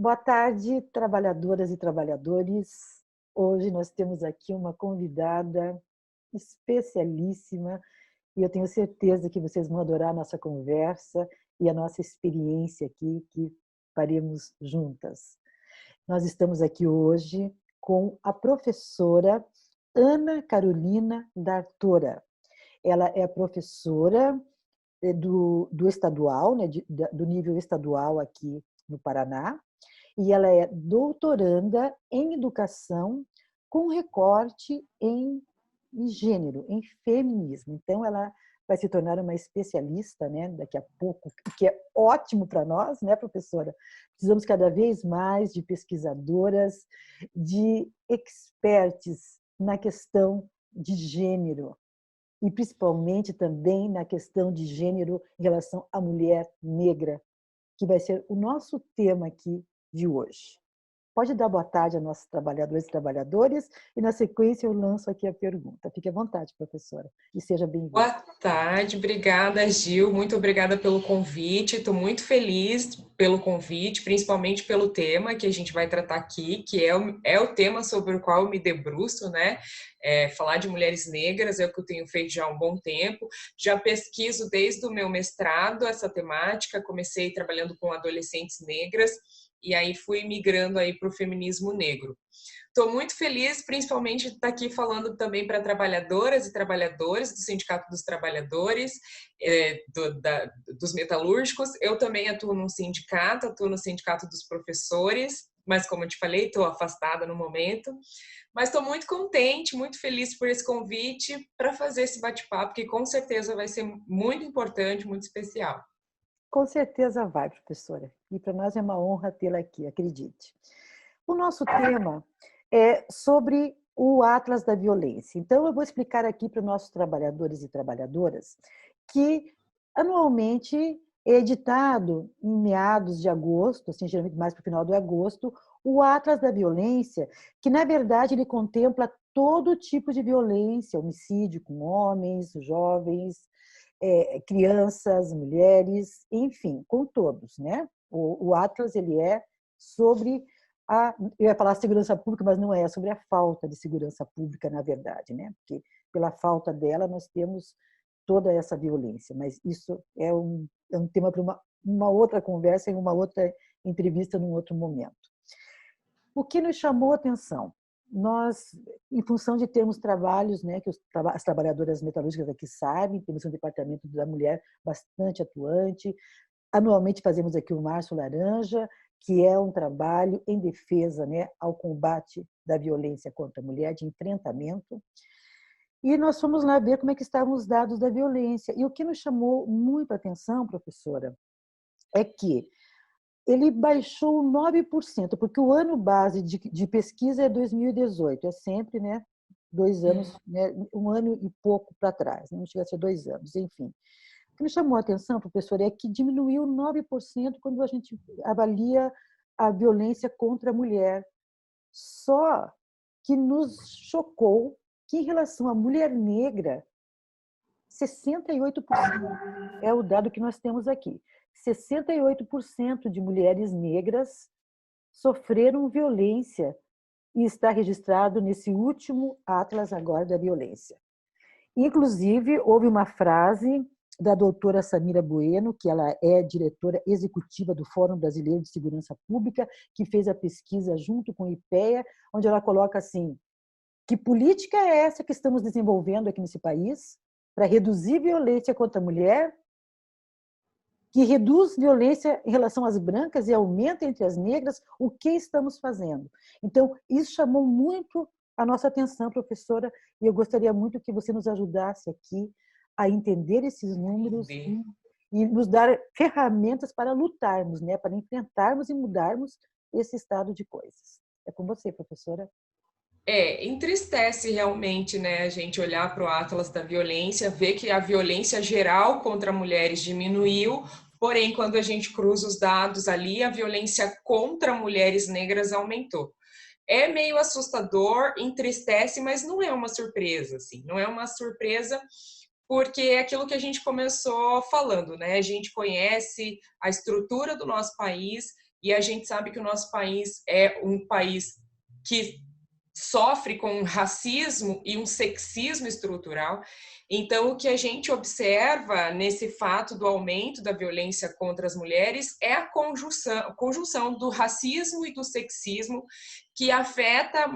Boa tarde, trabalhadoras e trabalhadores. Hoje nós temos aqui uma convidada especialíssima e eu tenho certeza que vocês vão adorar a nossa conversa e a nossa experiência aqui que faremos juntas. Nós estamos aqui hoje com a professora Ana Carolina D'Artora. Ela é professora do estadual, né, do nível estadual aqui no Paraná, e ela é doutoranda em educação com recorte em gênero, em feminismo. Então, ela vai se tornar uma especialista, né, daqui a pouco, o que é ótimo para nós, né, professora? Precisamos cada vez mais de pesquisadoras, de experts na questão de gênero, e principalmente também na questão de gênero em relação à mulher negra, que vai ser o nosso tema aqui de hoje. Pode dar boa tarde a nossos trabalhadores e trabalhadoras e, na sequência, eu lanço aqui a pergunta. Fique à vontade, professora, e seja bem-vinda. Boa tarde, obrigada, Gil. Muito obrigada pelo convite. Estou muito feliz pelo convite, principalmente pelo tema que a gente vai tratar aqui, que é o tema sobre o qual eu me debruço, né? Falar de mulheres negras é o que eu tenho feito já há um bom tempo. Já pesquiso desde o meu mestrado essa temática, comecei trabalhando com adolescentes negras e aí fui migrando aí para o feminismo negro. Estou muito feliz, principalmente, de estar aqui falando também para trabalhadoras e trabalhadores do Sindicato dos Trabalhadores, dos metalúrgicos. Eu também atuo no Sindicato dos Professores, mas, como eu te falei, estou afastada no momento. Mas estou muito contente, muito feliz por esse convite para fazer esse bate-papo, que com certeza vai ser muito importante, muito especial. Com certeza vai, professora. E para nós é uma honra tê-la aqui, acredite. O nosso tema é sobre o Atlas da Violência. Então, eu vou explicar aqui para os nossos trabalhadores e trabalhadoras que, anualmente, é editado em meados de agosto, assim, geralmente mais para o final de agosto, o Atlas da Violência, que, na verdade, ele contempla todo tipo de violência, homicídio com homens, jovens, crianças, mulheres, enfim, com todos, né? O Atlas, ele é sobre eu ia falar segurança pública, mas não é sobre a falta de segurança pública, na verdade, né? Porque pela falta dela nós temos toda essa violência, mas isso é um tema para uma outra conversa, em uma outra entrevista, num outro momento. O que nos chamou a atenção? Nós, em função de termos trabalhos, né, que as trabalhadoras metalúrgicas aqui sabem, temos um departamento da mulher bastante atuante. Anualmente fazemos aqui o Março Laranja, que é um trabalho em defesa, né, ao combate da violência contra a mulher, de enfrentamento. E nós fomos lá ver como é que estavam os dados da violência. E o que nos chamou muito a atenção, professora, é que ele baixou 9%, porque o ano base de pesquisa é 2018, é sempre, né, 2 anos, né, um ano e pouco para trás, não chega a ser 2 anos, enfim. O que me chamou a atenção, professor, é que diminuiu 9% quando a gente avalia a violência contra a mulher. Só que nos chocou que, em relação à mulher negra, 68% é o dado que nós temos aqui. 68% de mulheres negras sofreram violência e está registrado nesse último Atlas agora da violência. Inclusive, houve uma frase da doutora Samira Bueno, que ela é diretora executiva do Fórum Brasileiro de Segurança Pública, que fez a pesquisa junto com o IPEA, onde ela coloca assim: que política é essa que estamos desenvolvendo aqui nesse país para reduzir violência contra a mulher, que reduz violência em relação às brancas e aumenta entre as negras? O que estamos fazendo? Então, isso chamou muito a nossa atenção, professora, e eu gostaria muito que você nos ajudasse aqui a entender esses números e nos dar ferramentas para lutarmos, né, para enfrentarmos e mudarmos esse estado de coisas. É com você, professora. Entristece realmente, né, a gente olhar para o Atlas da violência, ver que a violência geral contra mulheres diminuiu, porém, quando a gente cruza os dados ali, a violência contra mulheres negras aumentou. É meio assustador, entristece, mas não é uma surpresa, assim, não é uma surpresa porque é aquilo que a gente começou falando, né? A gente conhece a estrutura do nosso país e a gente sabe que o nosso país é um país que sofre com um racismo e um sexismo estrutural. Então, o que a gente observa nesse fato do aumento da violência contra as mulheres é a conjunção do racismo e do sexismo que afeta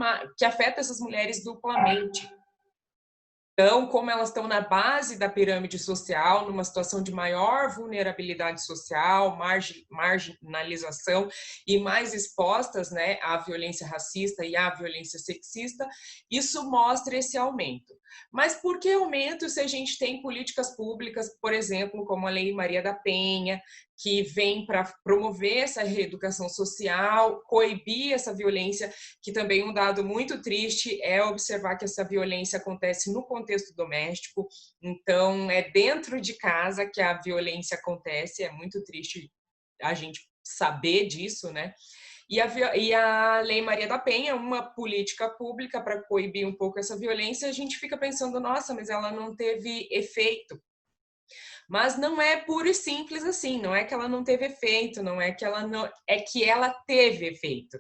essas mulheres duplamente. Então, como elas estão na base da pirâmide social, numa situação de maior vulnerabilidade social, marginalização e mais expostas, né, à violência racista e à violência sexista, isso mostra esse aumento. Mas por que aumento se a gente tem políticas públicas, por exemplo, como a Lei Maria da Penha, que vem para promover essa reeducação social, coibir essa violência, que também um dado muito triste é observar que essa violência acontece no contexto doméstico, então é dentro de casa que a violência acontece, é muito triste a gente saber disso, né? E a Lei Maria da Penha, uma política pública para coibir um pouco essa violência, a gente fica pensando, nossa, mas ela não teve efeito. Mas não é puro e simples assim, não é que ela não teve efeito, não é que ela não, é que ela teve efeito.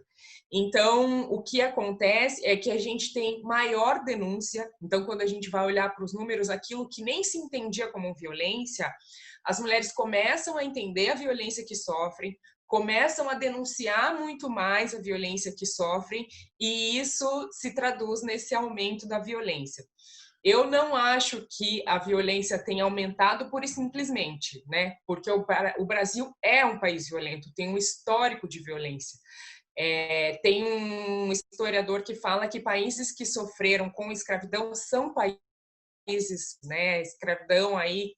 Então, o que acontece é que a gente tem maior denúncia. Então, quando a gente vai olhar para os números, aquilo que nem se entendia como violência, as mulheres começam a entender a violência que sofrem, começam a denunciar muito mais a violência que sofrem, e isso se traduz nesse aumento da violência. Eu não acho que a violência tenha aumentado pura e simplesmente, né? Porque o Brasil é um país violento, tem um histórico de violência. Tem um historiador que fala que países que sofreram com escravidão são países, né? A escravidão aí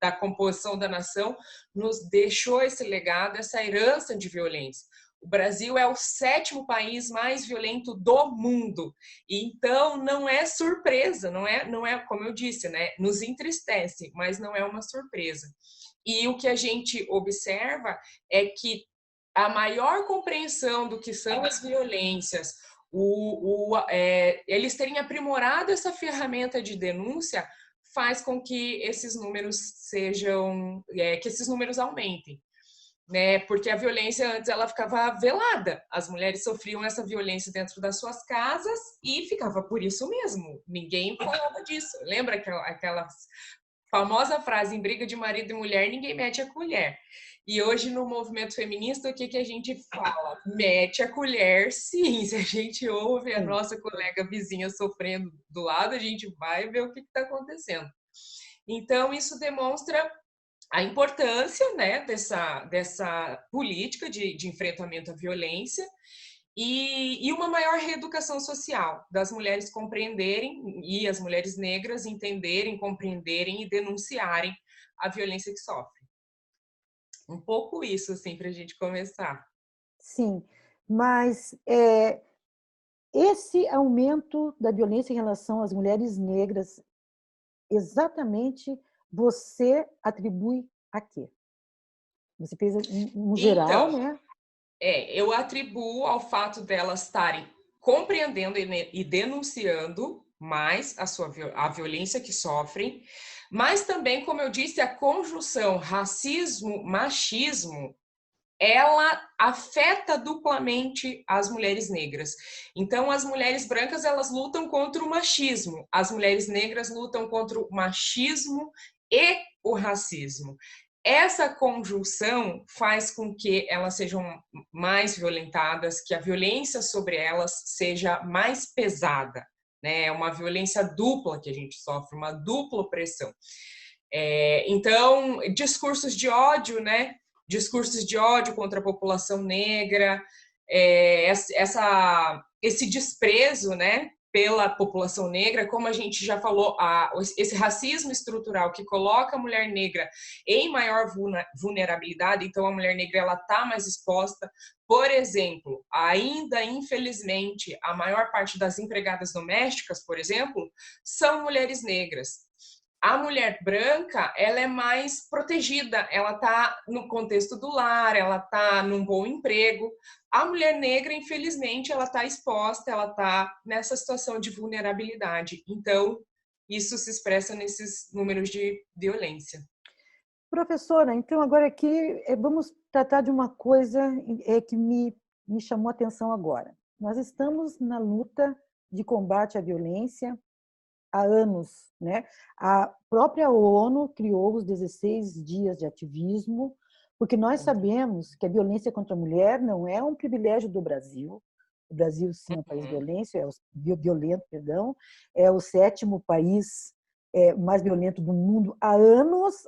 da composição da nação nos deixou esse legado, essa herança de violência. O Brasil é o 7º país mais violento do mundo. Então, não é surpresa, não é como eu disse, né? Nos entristece, mas não é uma surpresa. E o que a gente observa é que a maior compreensão do que são as violências, eles terem aprimorado essa ferramenta de denúncia faz com que esses números que esses números aumentem, né? Porque a violência antes ela ficava velada, as mulheres sofriam essa violência dentro das suas casas e ficava por isso mesmo, ninguém falava disso. Lembra aquela famosa frase, em briga de marido e mulher ninguém mete a colher. E hoje no movimento feminista o que a gente fala? Mete a colher, sim. Se a gente ouve a nossa colega vizinha sofrendo do lado, a gente vai ver o que está acontecendo. Então isso demonstra a importância, né, dessa política de enfrentamento à violência e uma maior reeducação social, das mulheres compreenderem e as mulheres negras entenderem, compreenderem e denunciarem a violência que sofrem. Um pouco isso, assim, para a gente começar. Sim, mas esse aumento da violência em relação às mulheres negras, exatamente você atribui a quê? Você fez um geral, Então, né? eu atribuo ao fato delas estarem compreendendo e denunciando mais a violência que sofrem, mas também, como eu disse, a conjunção racismo-machismo ela afeta duplamente as mulheres negras. Então, as mulheres brancas elas lutam contra o machismo, as mulheres negras lutam contra o machismo e o racismo. Essa conjunção faz com que elas sejam mais violentadas, que a violência sobre elas seja mais pesada, né? É uma violência dupla que a gente sofre, uma dupla opressão. Então, discursos de ódio, né? Discursos de ódio contra a população negra, esse desprezo, né, pela população negra, como a gente já falou, esse racismo estrutural que coloca a mulher negra em maior vulnerabilidade, então a mulher negra ela está mais exposta. Por exemplo, ainda infelizmente, a maior parte das empregadas domésticas, por exemplo, são mulheres negras. A mulher branca, ela é mais protegida, ela está no contexto do lar, ela está num bom emprego. A mulher negra, infelizmente, ela está exposta, ela está nessa situação de vulnerabilidade. Então, isso se expressa nesses números de violência. Professora, então agora aqui vamos tratar de uma coisa que me chamou a atenção agora. Nós estamos na luta de combate à violência há anos, né? A própria ONU criou os 16 dias de ativismo, porque nós sabemos que a violência contra a mulher não é um privilégio do Brasil. O Brasil, sim, é um país violento, perdão, é o 7º país mais violento do mundo há anos,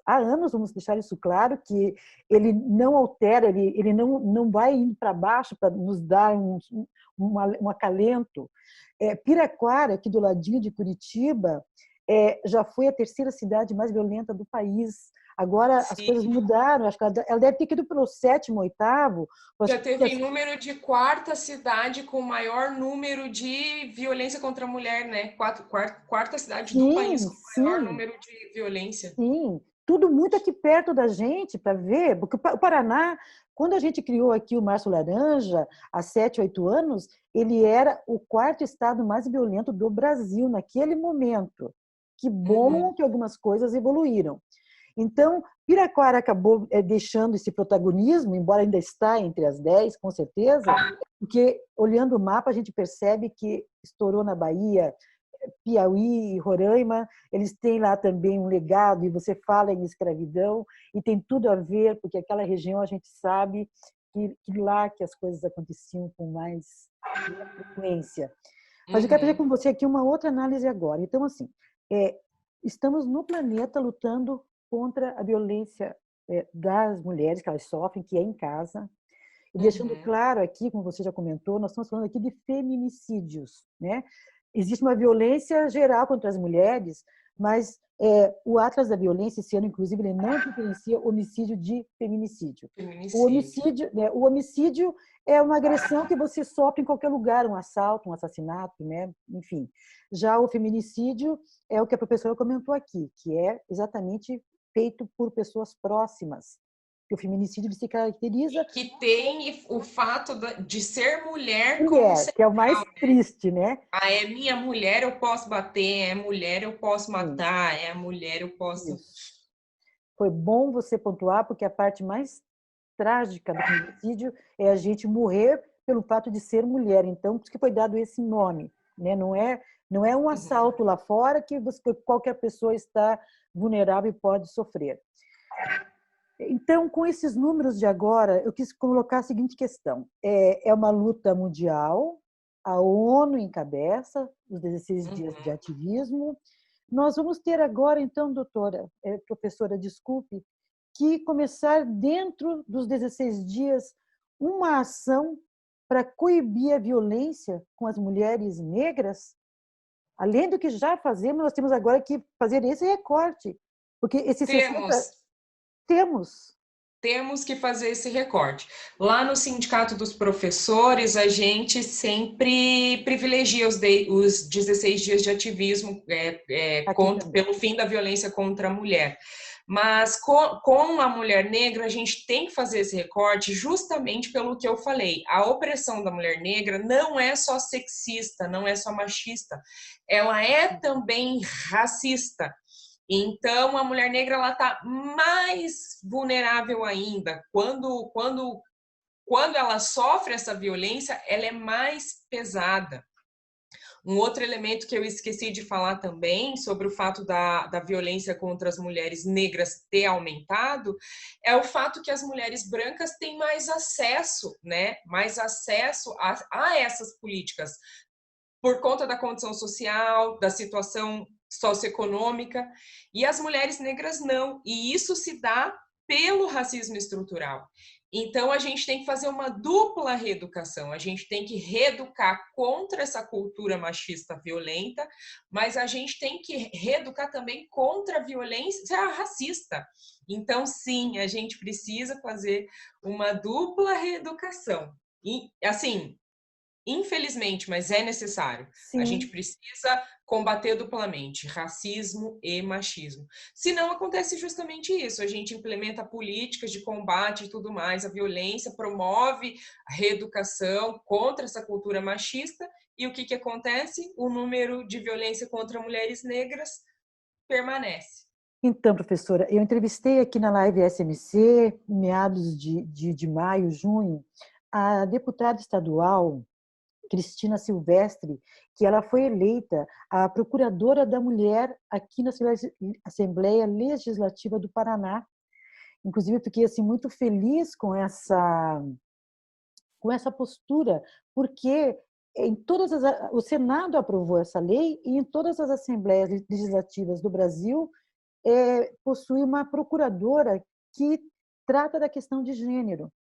vamos deixar isso claro, que ele não altera, ele não vai indo para baixo para nos dar um acalento. Piraquara, aqui do ladinho de Curitiba, já foi a 3ª cidade mais violenta do país. Agora as coisas mudaram, acho que ela deve ter ido pelo 7º, 8º. Já teve número de 4ª cidade com maior número de violência contra a mulher, né? 4ª cidade do país com maior número de violência. Sim, tudo muito aqui perto da gente para ver, porque o Paraná, quando a gente criou aqui o Março Laranja, há 7, 8 anos, ele era o 4º estado mais violento do Brasil naquele momento. Que bom que algumas coisas evoluíram. Então, Piraquara acabou deixando esse protagonismo, embora ainda está entre as 10, com certeza, porque, olhando o mapa, a gente percebe que estourou na Bahia, Piauí e Roraima, eles têm lá também um legado, e você fala em escravidão, e tem tudo a ver, porque aquela região a gente sabe que lá que as coisas aconteciam com mais frequência. Mas eu quero fazer com você aqui uma outra análise agora. Então, assim, estamos no planeta lutando contra a violência das mulheres que elas sofrem, que é em casa. E deixando claro aqui, como você já comentou, nós estamos falando aqui de feminicídios, né? Existe uma violência geral contra as mulheres, mas o Atlas da Violência, esse ano, inclusive, ele não diferencia homicídio de feminicídio. O homicídio é uma agressão que você sofre em qualquer lugar, um assalto, um assassinato, né? Enfim. Já o feminicídio é o que a professora comentou aqui, que é exatamente feito por pessoas próximas. O feminicídio se caracteriza... Que tem o fato de ser mulher como central, que é o mais triste, né? É minha mulher, eu posso bater, é mulher, eu posso matar, é a mulher, eu posso... Isso. Foi bom você pontuar, porque a parte mais trágica do feminicídio é a gente morrer pelo fato de ser mulher. Então, por isso que foi dado esse nome, né? Não é um assalto lá fora que qualquer pessoa está vulnerável e pode sofrer. Então, com esses números de agora, eu quis colocar a seguinte questão. É uma luta mundial, a ONU encabeça os 16 dias de ativismo. Nós vamos ter agora, então, professora, desculpe, que começar dentro dos 16 dias uma ação para coibir a violência com as mulheres negras. Além do que já fazemos, nós temos agora que fazer esse recorte, porque esse 60... Temos que fazer esse recorte. Lá no Sindicato dos Professores, a gente sempre privilegia os 16 dias de ativismo pelo fim da violência contra a mulher. Mas com a mulher negra, a gente tem que fazer esse recorte justamente pelo que eu falei. A opressão da mulher negra não é só sexista, não é só machista. Ela é também racista. Então, a mulher negra ela está mais vulnerável ainda. Quando ela sofre essa violência, ela é mais pesada. Um outro elemento que eu esqueci de falar também sobre o fato da violência contra as mulheres negras ter aumentado é o fato que as mulheres brancas têm mais acesso, né? Mais acesso a essas políticas por conta da condição social, da situação socioeconômica, e as mulheres negras não. E isso se dá pelo racismo estrutural. Então, a gente tem que fazer uma dupla reeducação. A gente tem que reeducar contra essa cultura machista violenta, mas a gente tem que reeducar também contra a violência racista. Então, sim, a gente precisa fazer uma dupla reeducação. E, assim, infelizmente, mas é necessário. Sim. A gente precisa combater duplamente racismo e machismo. Senão acontece justamente isso. A gente implementa políticas de combate e tudo mais, a violência, promove a reeducação contra essa cultura machista. E o que acontece? O número de violência contra mulheres negras permanece. Então, professora, eu entrevistei aqui na Live SMC, em meados de maio, junho, a deputada estadual Cristina Silvestre, que ela foi eleita a procuradora da mulher aqui na Assembleia Legislativa do Paraná. Inclusive, eu fiquei assim, muito feliz com essa postura, porque o Senado aprovou essa lei e em todas as assembleias legislativas do Brasil possui uma procuradora que trata da questão de gênero.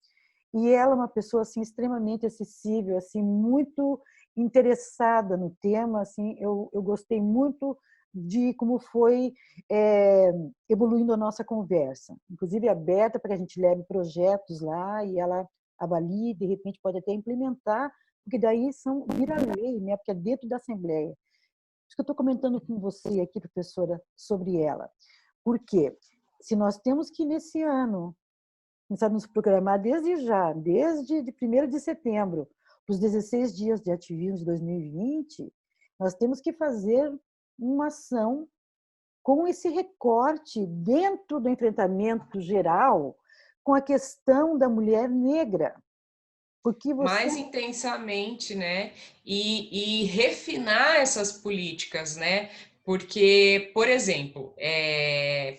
E ela é uma pessoa assim extremamente acessível, assim muito interessada no tema, assim eu gostei muito de como foi evoluindo a nossa conversa, inclusive aberta para que a gente leve projetos lá e ela avalie, de repente pode até implementar, porque daí vira lei, né? Porque é dentro da Assembleia. Isso que eu estou comentando com você aqui, professora, sobre ela. Por quê? Se nós temos que, nesse ano, começar a nos programar desde já, desde 1º de setembro, os 16 dias de ativismo de 2020, nós temos que fazer uma ação com esse recorte dentro do enfrentamento geral com a questão da mulher negra. Porque mais intensamente, né? E refinar essas políticas, né? Porque, por exemplo,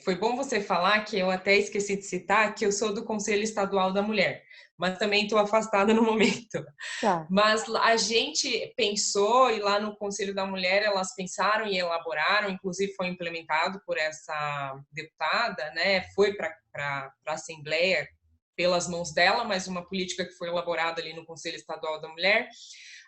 foi bom você falar que eu até esqueci de citar que eu sou do Conselho Estadual da Mulher, mas também estou afastada no momento. Tá. Mas a gente pensou, e lá no Conselho da Mulher elas pensaram e elaboraram, inclusive foi implementado por essa deputada, né? Foi para a Assembleia pelas mãos dela, mas uma política que foi elaborada ali no Conselho Estadual da Mulher,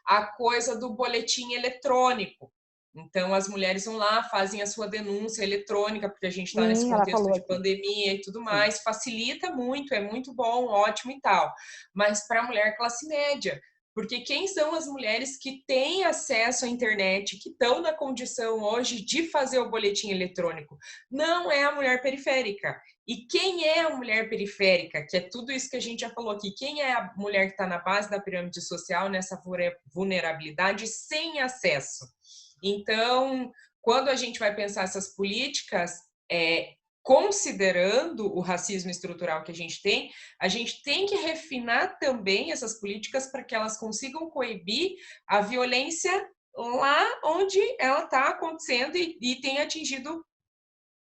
a coisa do boletim eletrônico. Então, as mulheres vão lá, fazem a sua denúncia eletrônica, porque a gente está nesse Sim, ela contexto falou de aqui. pandemia e tudo Sim. mais, facilita muito, é muito bom, ótimo e tal. Mas para a mulher classe média, porque quem são as mulheres que têm acesso à internet, que estão na condição hoje de fazer o boletim eletrônico? Não é a mulher periférica. E quem é a mulher periférica, que é tudo isso que a gente já falou aqui, quem é a mulher que está na base da pirâmide social, nessa vulnerabilidade, sem acesso? Então, quando a gente vai pensar essas políticas, considerando o racismo estrutural que a gente tem que refinar também essas políticas para que elas consigam coibir a violência lá onde ela está acontecendo e tem atingido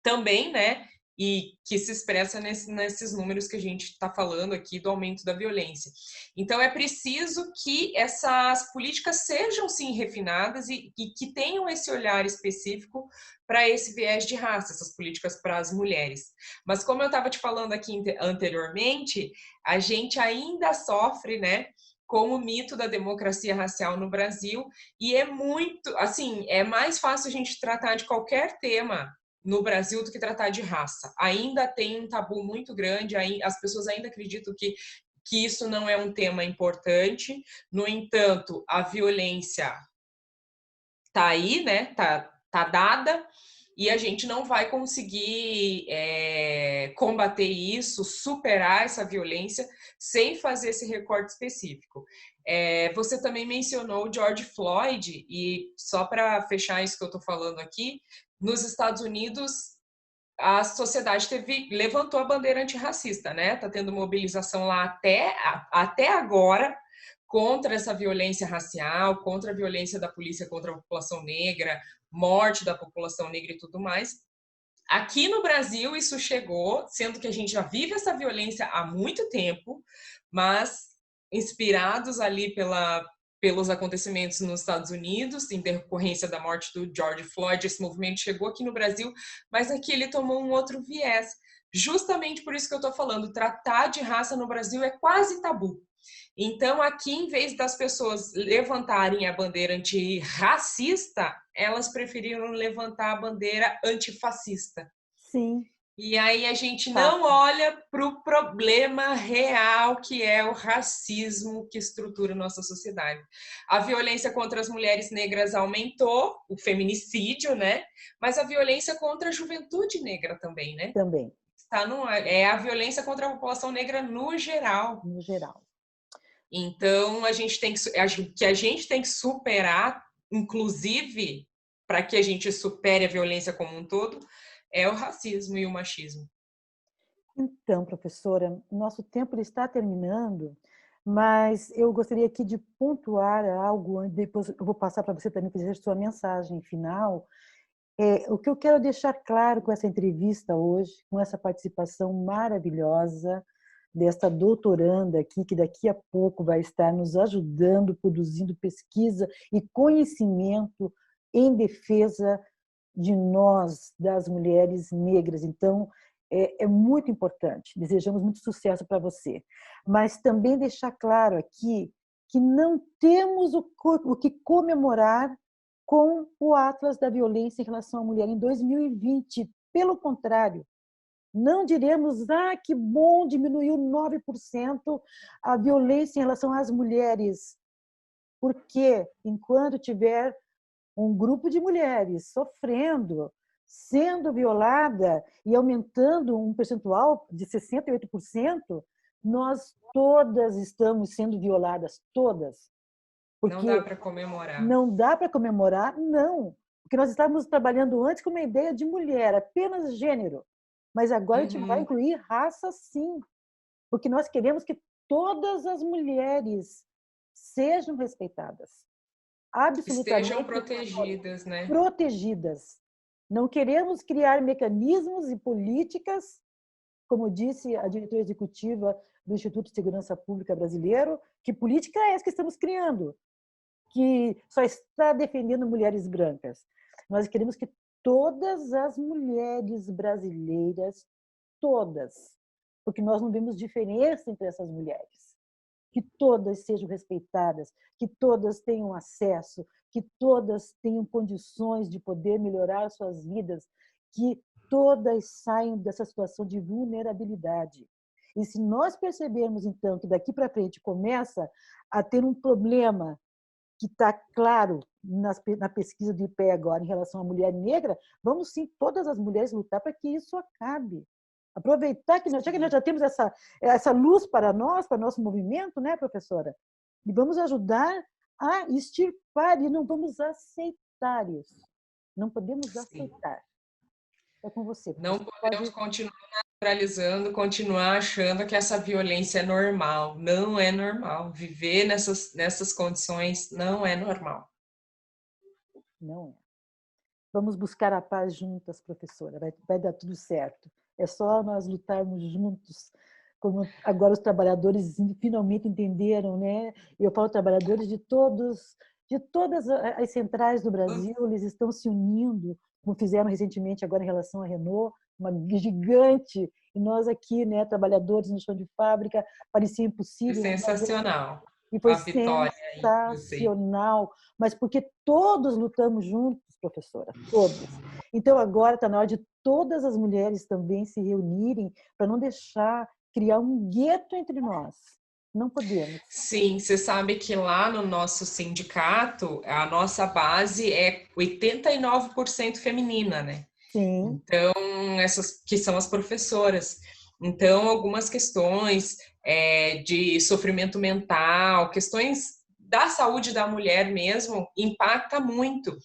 também, né? E que se expressa nesses números que a gente está falando aqui do aumento da violência. Então, é preciso que essas políticas sejam, sim, refinadas e que tenham esse olhar específico para esse viés de raça, essas políticas para as mulheres. Mas, como eu estava te falando aqui anteriormente, a gente ainda sofre, né? Com o mito da democracia racial no Brasil, e é muito, assim, é mais fácil a gente tratar de qualquer tema no Brasil do que tratar de raça. Ainda tem um tabu muito grande, as pessoas ainda acreditam que isso não é um tema importante. No entanto, a violência tá aí, né? Tá dada, e a gente não vai conseguir combater isso, superar essa violência sem fazer esse recorte específico. Você também mencionou o George Floyd, e só para fechar isso que eu estou falando aqui, nos Estados Unidos, a sociedade levantou a bandeira antirracista, né? Tá tendo mobilização lá até agora contra essa violência racial, contra a violência da polícia contra a população negra, morte da população negra e tudo mais. Aqui no Brasil isso chegou, sendo que a gente já vive essa violência há muito tempo, mas inspirados ali pelos acontecimentos nos Estados Unidos, em decorrência da morte do George Floyd, esse movimento chegou aqui no Brasil, mas aqui ele tomou um outro viés. Justamente por isso que eu estou falando, tratar de raça no Brasil é quase tabu. Então, aqui, em vez das pessoas levantarem a bandeira antirracista, elas preferiram levantar a bandeira antifascista. Sim. E aí a gente não Fato. olha para o problema real, que é o racismo que estrutura nossa sociedade. A violência contra as mulheres negras aumentou, o feminicídio, né? Mas a violência contra a juventude negra também, né? Também. É a violência contra a população negra no geral. No geral. Então, a gente tem que superar, inclusive, para que a gente supere a violência como um todo, é o racismo e o machismo. Então, professora, nosso tempo ele está terminando, mas eu gostaria aqui de pontuar algo, depois eu vou passar para você também fazer sua mensagem final. O que eu quero deixar claro com essa entrevista hoje, com essa participação maravilhosa desta doutoranda aqui, que daqui a pouco vai estar nos ajudando, produzindo pesquisa e conhecimento em defesa de nós, das mulheres negras. Então, é muito importante. Desejamos muito sucesso para você. Mas também deixar claro aqui que não temos o que comemorar com o Atlas da Violência em relação à mulher em 2020. Pelo contrário, não diremos, que bom, diminuiu 9% a violência em relação às mulheres, porque enquanto tiver um grupo de mulheres sofrendo, sendo violada e aumentando um percentual de 68%, nós todas estamos sendo violadas, todas. Não dá para comemorar. Não dá para comemorar, não. Porque nós estávamos trabalhando antes com uma ideia de mulher, apenas gênero. Mas agora a gente vai incluir raça, sim. Porque nós queremos que todas as mulheres sejam respeitadas. Absolutamente estejam protegidas, né? Protegidas. Não queremos criar mecanismos e políticas, como disse a diretora executiva do Instituto de Segurança Pública Brasileiro, que política é essa que estamos criando? Que só está defendendo mulheres brancas. Nós queremos que todas as mulheres brasileiras, todas, porque nós não vemos diferença entre essas mulheres, que todas sejam respeitadas, que todas tenham acesso, que todas tenham condições de poder melhorar suas vidas, que todas saiam dessa situação de vulnerabilidade. E se nós percebermos, então, que daqui para frente começa a ter um problema que está claro na pesquisa do IPE agora em relação à mulher negra, vamos sim, todas as mulheres lutar para que isso acabe. Aproveitar que nós já temos essa luz para nós, para nosso movimento, né, professora? E vamos ajudar a extirpar e não vamos aceitar isso. Não podemos aceitar. É com você, Não professora. podemos continuar naturalizando, continuar achando que essa violência é normal. Não é normal. Viver nessas condições não é normal. Não é. Vamos buscar a paz juntas, professora. Vai dar tudo certo. É só nós lutarmos juntos, como agora os trabalhadores finalmente entenderam, né? Eu falo trabalhadores de todas as centrais do Brasil, eles estão se unindo, como fizeram recentemente agora em relação à Renault, uma gigante, e nós aqui, né, trabalhadores no chão de fábrica, parecia Foi impossível. sensacional E foi a vitória aí de você. sensacional, mas porque todos lutamos juntos, professora, todos. Então agora está na hora de todas as mulheres também se reunirem para não deixar criar um gueto entre nós. Não podemos. Sim, você sabe que lá no nosso sindicato, a nossa base é 89% feminina, né? Sim. Então, essas que são as professoras. Então, algumas questões de sofrimento mental, questões da saúde da mulher mesmo, impacta muito.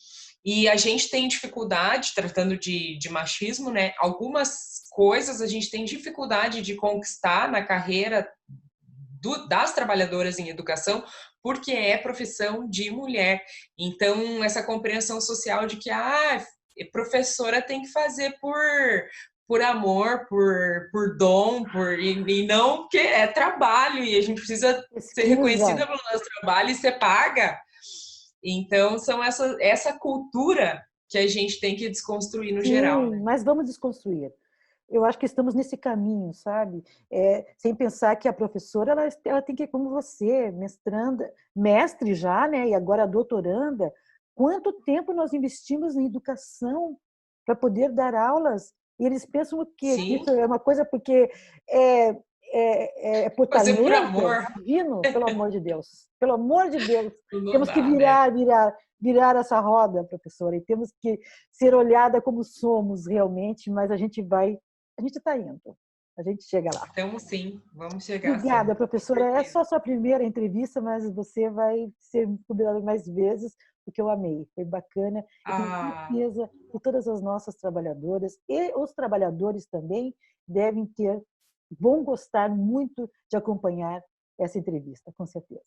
E a gente tem dificuldade, tratando de machismo, né? Algumas coisas a gente tem dificuldade de conquistar na carreira das trabalhadoras em educação, porque é profissão de mulher. Então, essa compreensão social de que professora tem que fazer por amor, por dom, e não porque é trabalho e a gente precisa ser reconhecida pelo nosso trabalho e ser paga. Então, são essa cultura que a gente tem que desconstruir no geral. Né? Mas vamos desconstruir. Eu acho que estamos nesse caminho, sabe? Sem pensar que a professora ela tem que, como você, mestranda, mestre já, né? E agora doutoranda. Quanto tempo nós investimos em educação para poder dar aulas? E eles pensam o quê? Que isso é uma coisa porque por fazer talento? Por amor. Divino, pelo amor de Deus. Pelo amor de Deus. Não temos dá, que virar essa roda, professora, e temos que ser olhada como somos realmente, mas a gente está indo. A gente chega lá. Estamos sim, vamos chegar. Obrigada, sim. professora. É só a sua primeira entrevista, mas você vai ser convidada mais vezes, porque eu amei, foi bacana. Eu tenho certeza que todas as nossas trabalhadoras e os trabalhadores também vão gostar muito de acompanhar essa entrevista, com certeza.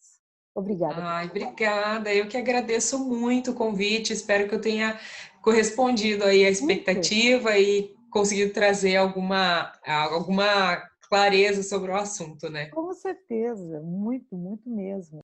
Obrigada. Ai, obrigada. Eu que agradeço muito o convite. Espero que eu tenha correspondido aí à expectativa e conseguido trazer alguma clareza sobre o assunto, né? Com certeza, muito, muito mesmo.